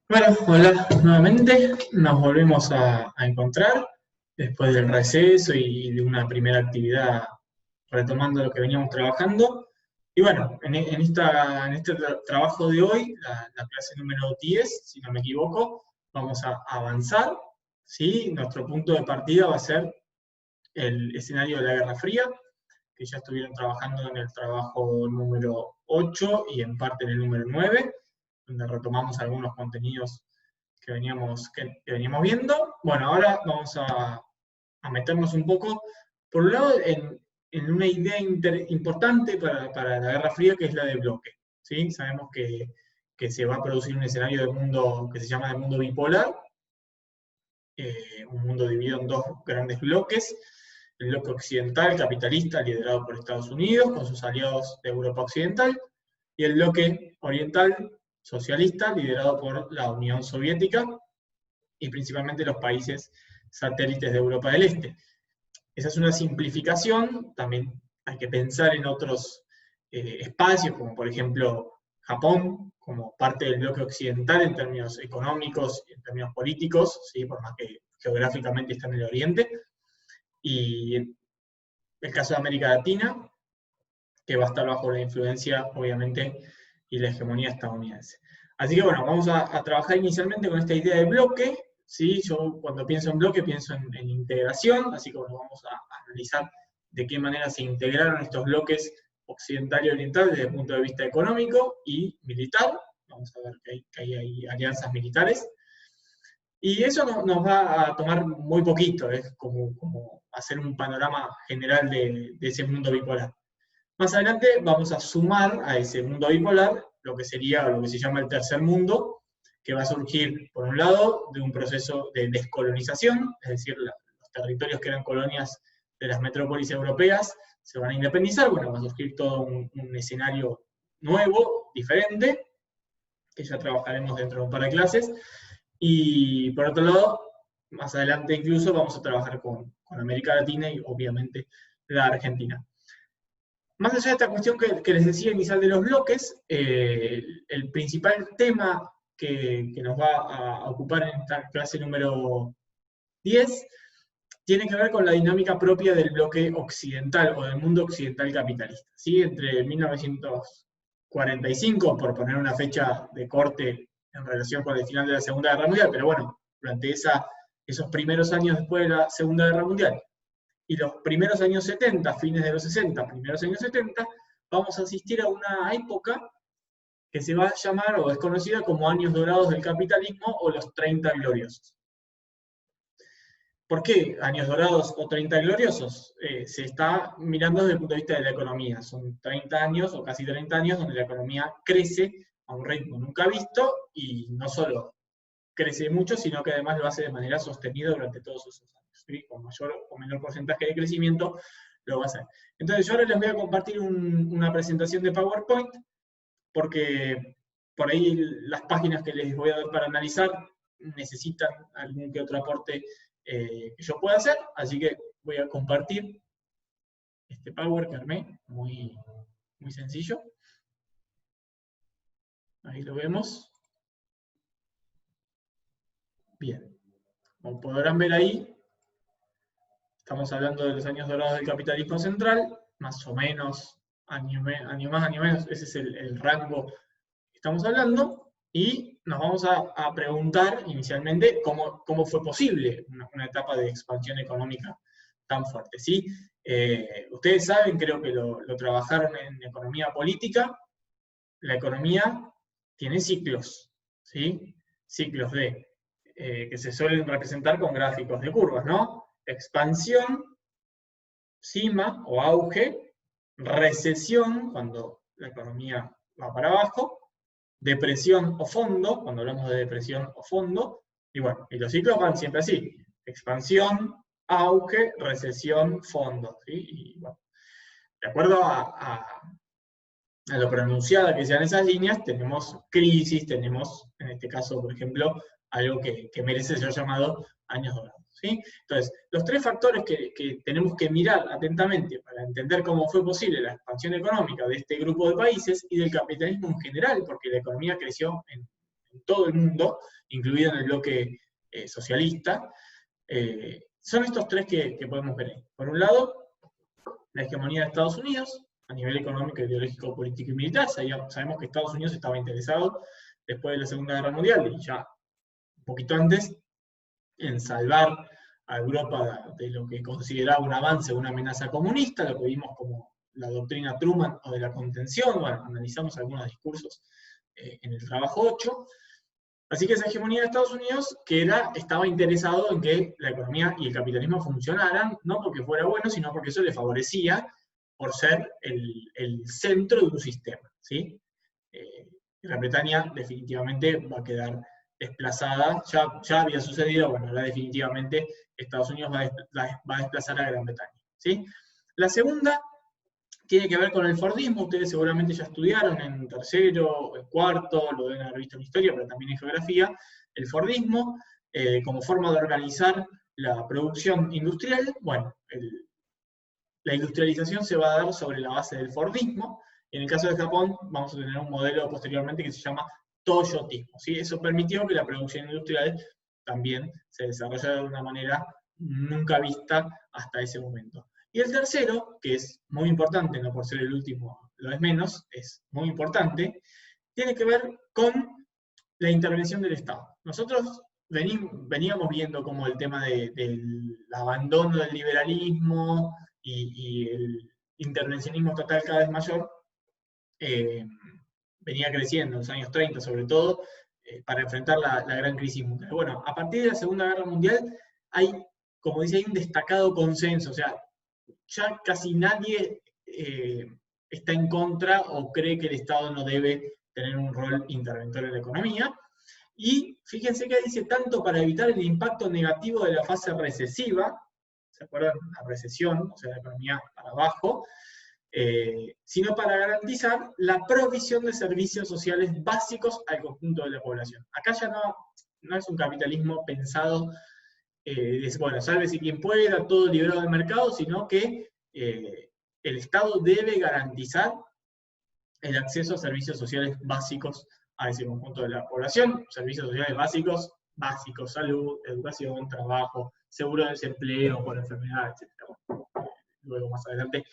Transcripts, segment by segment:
Bueno, hola nuevamente, nos volvemos a encontrar después del receso y de una primera actividad retomando lo que veníamos trabajando. Y bueno, en este trabajo de hoy, la clase número 10, si no me equivoco, vamos a avanzar, ¿sí? Nuestro punto de partida va a ser el escenario de la Guerra Fría, que ya estuvieron trabajando en el trabajo número 8 y en parte en el número 9, donde retomamos algunos contenidos que veníamos viendo. Bueno, ahora vamos a meternos un poco, por un lado, en una idea importante para la Guerra Fría, que es la de bloque. ¿Sí? Sabemos que se va a producir un escenario de mundo que se llama de mundo bipolar, un mundo dividido en dos grandes bloques: el bloque occidental capitalista liderado por Estados Unidos con sus aliados de Europa Occidental, y el bloque oriental socialista liderado por la Unión Soviética y principalmente los países satélites de Europa del Este. Esa es una simplificación, también hay que pensar en otros espacios, como por ejemplo Japón, como parte del bloque occidental en términos económicos y en términos políticos, ¿sí? Por más que geográficamente está en el oriente, y el caso de América Latina, que va a estar bajo la influencia, obviamente, y la hegemonía estadounidense. Así que bueno, vamos a trabajar inicialmente con esta idea de bloque. ¿Sí? Yo cuando pienso en bloque pienso en integración, así que bueno, vamos a analizar de qué manera se integraron estos bloques occidental y oriental desde el punto de vista económico y militar. Vamos a ver que hay alianzas militares. Y eso nos va a tomar muy poquito, es como hacer un panorama general de ese mundo bipolar. Más adelante vamos a sumar a ese mundo bipolar lo que sería lo que se llama el tercer mundo, que va a surgir, por un lado, de un proceso de descolonización, es decir, los territorios que eran colonias de las metrópolis europeas se van a independizar. Bueno, va a surgir todo un escenario nuevo, diferente, que ya trabajaremos dentro de un par de clases. Y por otro lado, más adelante incluso vamos a trabajar con América Latina y obviamente la Argentina. Más allá de esta cuestión que les decía inicial de los bloques, el principal tema que nos va a ocupar en esta clase número 10 tiene que ver con la dinámica propia del bloque occidental o del mundo occidental capitalista. ¿Sí? Entre 1945, por poner una fecha de corte en relación con el final de la Segunda Guerra Mundial, pero bueno, durante esos primeros años después de la Segunda Guerra Mundial, y los primeros años 70, fines de los 60, primeros años 70, vamos a asistir a una época que se va a llamar o es conocida como años dorados del capitalismo o los 30 gloriosos. ¿Por qué años dorados o 30 gloriosos? Se está mirando desde el punto de vista de la economía. Son 30 años o casi 30 años donde la economía crece a un ritmo nunca visto y no solo crece mucho, sino que además lo hace de manera sostenida durante todos esos años. ¿Sí? Con mayor o menor porcentaje de crecimiento lo va a hacer. Entonces yo ahora les voy a compartir una presentación de PowerPoint, porque por ahí las páginas que les voy a dar para analizar necesitan algún que otro aporte que yo pueda hacer, así que voy a compartir este Power que armé, muy sencillo. Ahí lo vemos. Bien, como podrán ver ahí, estamos hablando de los años dorados del capitalismo central, más o menos, año más, año menos, ese es el rango que estamos hablando, y nos vamos a preguntar inicialmente cómo fue posible una etapa de expansión económica tan fuerte. ¿Sí? Ustedes saben, creo que lo trabajaron en economía política, la economía tiene ciclos, ¿sí? Ciclos que se suelen representar con gráficos de curvas, ¿no? Expansión, cima o auge, recesión, cuando la economía va para abajo, depresión o fondo, cuando hablamos de depresión o fondo, y bueno, y los ciclos van siempre así: expansión, auge, recesión, fondo, ¿sí? Y bueno, de acuerdo a lo pronunciada que sean esas líneas, tenemos crisis, tenemos, en este caso, por ejemplo, algo que merece ser llamado años dorados. ¿Sí? Entonces, los tres factores que tenemos que mirar atentamente para entender cómo fue posible la expansión económica de este grupo de países y del capitalismo en general, porque la economía creció en todo el mundo, incluido en el bloque socialista. Son estos tres que podemos ver ahí. Por un lado, la hegemonía de Estados Unidos, a nivel económico, ideológico, político y militar. Sabemos que Estados Unidos estaba interesado, después de la Segunda Guerra Mundial, y ya un poquito antes, en salvar a Europa de lo que consideraba un avance o una amenaza comunista, lo que vimos como la doctrina Truman o de la contención. Bueno, analizamos algunos discursos en el trabajo 8. Así que esa hegemonía de Estados Unidos, estaba interesado en que la economía y el capitalismo funcionaran, no porque fuera bueno, sino porque eso le favorecía por ser el centro de un sistema, ¿sí? Gran Bretaña definitivamente va a quedar desplazada, ya había sucedido, bueno, ahora definitivamente Estados Unidos va a desplazar a Gran Bretaña, ¿sí? La segunda tiene que ver con el Fordismo. Ustedes seguramente ya estudiaron en tercero, en cuarto, lo deben haber visto en historia, pero también en geografía, el Fordismo, como forma de organizar la producción industrial. Bueno, la industrialización se va a dar sobre la base del Fordismo, y en el caso de Japón vamos a tener un modelo posteriormente que se llama Toyotismo, ¿sí? Eso permitió que la producción industrial también se desarrollara de una manera nunca vista hasta ese momento. Y el tercero, que es muy importante, no por ser el último lo es menos, es muy importante, tiene que ver con la intervención del Estado. Nosotros veníamos viendo como el tema del abandono del liberalismo y el intervencionismo total cada vez mayor, venía creciendo en los años 30 sobre todo, para enfrentar la gran crisis mundial. Bueno, a partir de la Segunda Guerra Mundial hay, como dice, hay un destacado consenso, o sea, ya casi nadie está en contra o cree que el Estado no debe tener un rol interventor en la economía. Y fíjense que dice tanto para evitar el impacto negativo de la fase recesiva, ¿se acuerdan? La recesión, o sea, la economía para abajo, sino para garantizar la provisión de servicios sociales básicos al conjunto de la población. Acá ya no es un capitalismo pensado, bueno, sálvese quien pueda, todo liberado del mercado, sino que el Estado debe garantizar el acceso a servicios sociales básicos a ese conjunto de la población, servicios sociales básicos, salud, educación, trabajo, seguro de desempleo por enfermedad, etc. Luego más adelante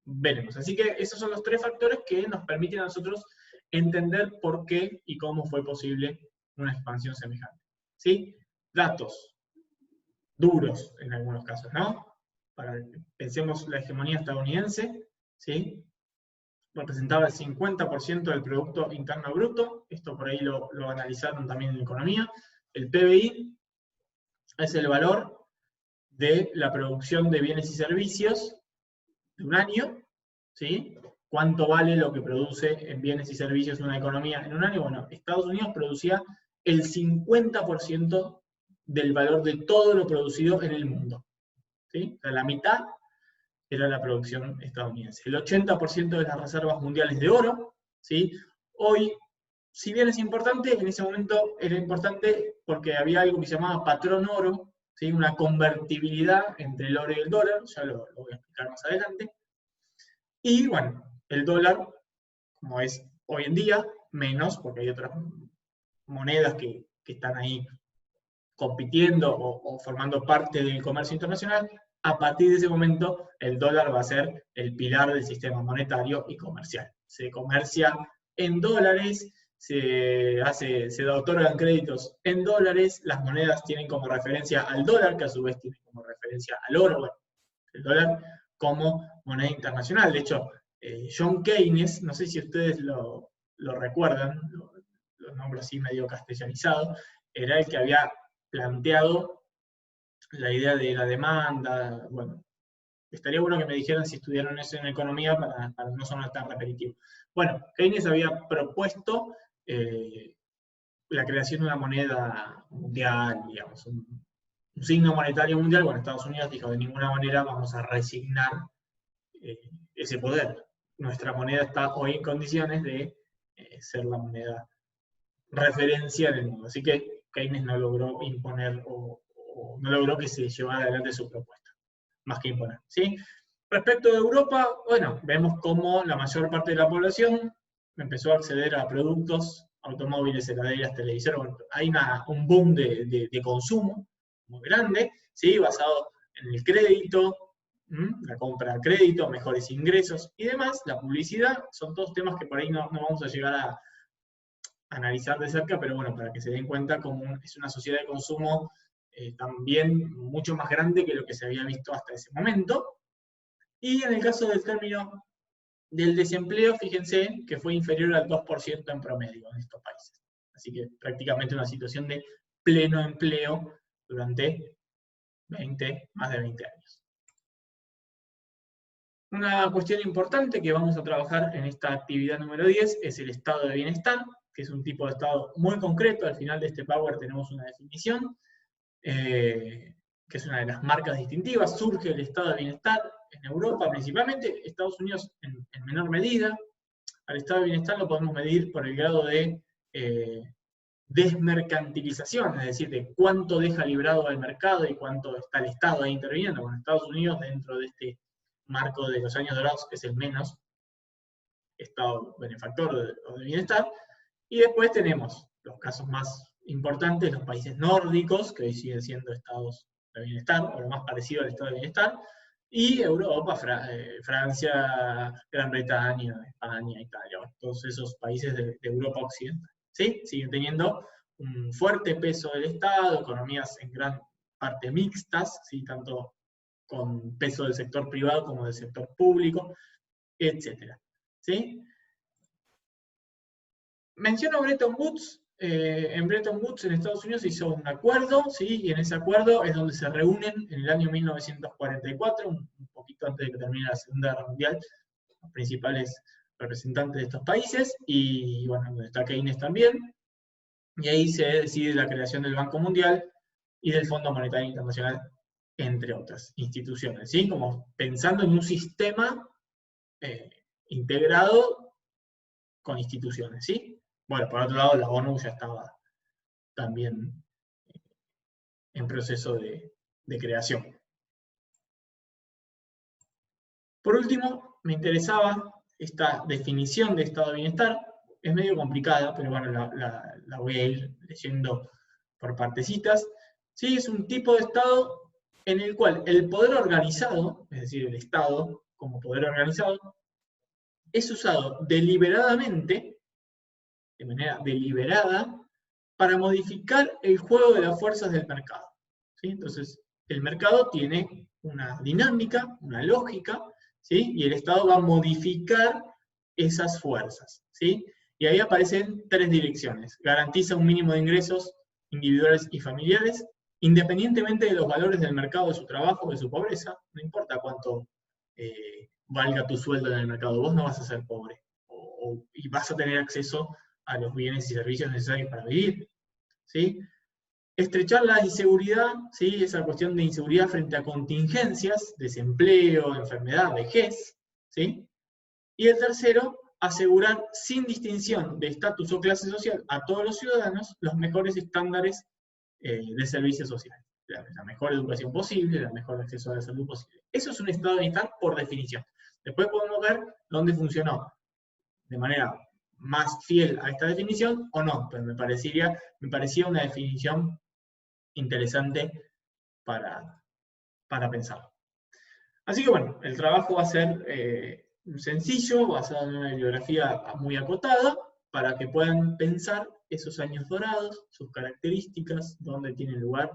veremos. Así que esos son los tres factores que nos permiten a nosotros entender por qué y cómo fue posible una expansión semejante. ¿Sí? Datos duros en algunos casos, ¿no? Pensemos la hegemonía estadounidense, ¿sí? Representaba el 50% del Producto Interno Bruto, esto por ahí lo analizaron también en economía. El PBI es el valor de la producción de bienes y servicios de un año, ¿sí? ¿Cuánto vale lo que produce en bienes y servicios una economía en un año? Bueno, Estados Unidos producía el 50% del valor de todo lo producido en el mundo, ¿sí? O sea, la mitad era la producción estadounidense. El 80% de las reservas mundiales de oro, ¿sí? Hoy, si bien es importante, en ese momento era importante porque había algo que se llamaba patrón oro, ¿sí? Una convertibilidad entre el oro y el dólar, ya lo voy a explicar más adelante. Y bueno, el dólar, como es hoy en día, menos, porque hay otras monedas que están ahí compitiendo o formando parte del comercio internacional. A partir de ese momento, el dólar va a ser el pilar del sistema monetario y comercial. Se comercia en dólares, se otorgan créditos en dólares, las monedas tienen como referencia al dólar, que a su vez tiene como referencia al oro. Bueno, el dólar como moneda internacional. De hecho, John Keynes, no sé si ustedes lo recuerdan, lo nombro así medio castellanizado, era el que había planteado la idea de la demanda. Bueno, estaría bueno que me dijeran si estudiaron eso en economía para no sonar tan repetitivo. Bueno, Keynes había propuesto la creación de una moneda mundial, digamos, un signo monetario mundial. Bueno, Estados Unidos dijo, de ninguna manera vamos a resignar ese poder. Nuestra moneda está hoy en condiciones de ser la moneda referencia en el mundo. Así que Keynes no logró imponer o no logró que se llevara adelante su propuesta, más que imponer, ¿sí? Respecto de Europa, bueno, vemos cómo la mayor parte de la población empezó a acceder a productos, automóviles, heladeras, televisores, bueno, hay un boom de consumo muy grande, ¿sí? Basado en el crédito, la compra a crédito, mejores ingresos y demás. La publicidad, son todos temas que por ahí no vamos a llegar a analizar de cerca, pero bueno, para que se den cuenta cómo es una sociedad de consumo también mucho más grande que lo que se había visto hasta ese momento. Y en el caso del término del desempleo, fíjense que fue inferior al 2% en promedio en estos países. Así que prácticamente una situación de pleno empleo durante más de 20 años. Una cuestión importante que vamos a trabajar en esta actividad número 10 es el estado de bienestar, que es un tipo de estado muy concreto. Al final de este Power tenemos una definición, que es una de las marcas distintivas. Surge el estado de bienestar en Europa principalmente, Estados Unidos en menor medida. Al estado de bienestar lo podemos medir por el grado de desmercantilización, es decir, de cuánto deja librado al mercado y cuánto está el Estado ahí interviniendo. Con Estados Unidos, dentro de este marco de los años dorados, es el menos Estado benefactor o de bienestar. Y después tenemos los casos más importantes, los países nórdicos, que hoy siguen siendo estados de bienestar, o lo más parecido al estado de bienestar, y Europa, Francia, Gran Bretaña, España, Italia, todos esos países de Europa occidental. ¿Sí? Siguen teniendo un fuerte peso del Estado, economías en gran parte mixtas, ¿sí? Tanto con peso del sector privado como del sector público, etc. ¿Sí? Menciono Bretton Woods. En Bretton Woods, en Estados Unidos, se hizo un acuerdo, ¿sí? Y en ese acuerdo es donde se reúnen en el año 1944, un poquito antes de que termine la Segunda Guerra Mundial, los principales representantes de estos países, y bueno, donde está Keynes también, y ahí se decide la creación del Banco Mundial y del Fondo Monetario Internacional, entre otras instituciones, ¿sí? Como pensando en un sistema integrado con instituciones, ¿sí? Bueno, por otro lado, la ONU ya estaba también en proceso de creación. Por último, me interesaba esta definición de estado de bienestar. Es medio complicada, pero bueno, la voy a ir leyendo por partecitas. Sí, es un tipo de estado en el cual el poder organizado, es decir, el Estado como poder organizado, es usado deliberadamente, de manera deliberada, para modificar el juego de las fuerzas del mercado. ¿Sí? Entonces, el mercado tiene una dinámica, una lógica, ¿sí? Y el Estado va a modificar esas fuerzas, ¿sí? Y ahí aparecen tres direcciones. Garantiza un mínimo de ingresos individuales y familiares, independientemente de los valores del mercado, de su trabajo, de su pobreza. No importa cuánto valga tu sueldo en el mercado, vos no vas a ser pobre. Y vas a tener acceso a los bienes y servicios necesarios para vivir. ¿Sí? Estrechar la inseguridad, ¿sí? Esa cuestión de inseguridad frente a contingencias, desempleo, enfermedad, vejez, ¿sí? Y el tercero, asegurar sin distinción de estatus o clase social a todos los ciudadanos los mejores estándares de servicios sociales. La mejor educación posible, el mejor acceso a la salud posible. Eso es un estado de bienestar por definición. Después podemos ver dónde funcionó de manera más fiel a esta definición o no, pero me parecía una definición interesante para pensar. Así que bueno, el trabajo va a ser sencillo, basado en una bibliografía muy acotada, para que puedan pensar esos años dorados, sus características, dónde tienen lugar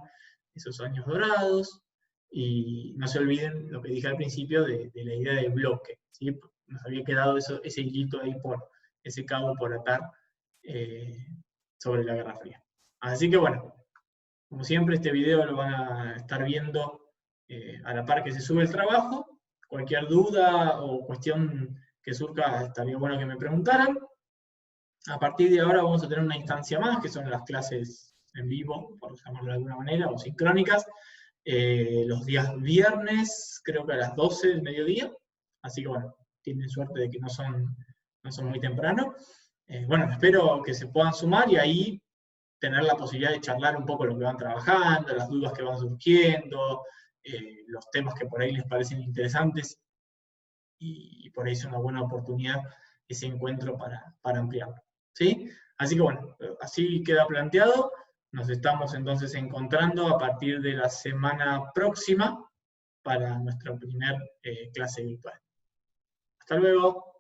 esos años dorados, y no se olviden lo que dije al principio de la idea del bloque, ¿sí? Nos había quedado ese hilito ahí, ese cabo por atar sobre la Guerra Fría. Así que bueno, como siempre, este video lo van a estar viendo a la par que se sube el trabajo. Cualquier duda o cuestión que surja, estaría bueno que me preguntaran. A partir de ahora vamos a tener una instancia más, que son las clases en vivo, por llamarlo de alguna manera, o sincrónicas, los días viernes, creo que a las 12 del mediodía. Así que bueno, tienen suerte de que no son muy temprano. Bueno, espero que se puedan sumar y ahí tener la posibilidad de charlar un poco lo que van trabajando, las dudas que van surgiendo, los temas que por ahí les parecen interesantes, y por ahí es una buena oportunidad ese encuentro para ampliarlo. ¿Sí? Así que bueno, así queda planteado. Nos estamos entonces encontrando a partir de la semana próxima para nuestra primera clase virtual. Hasta luego.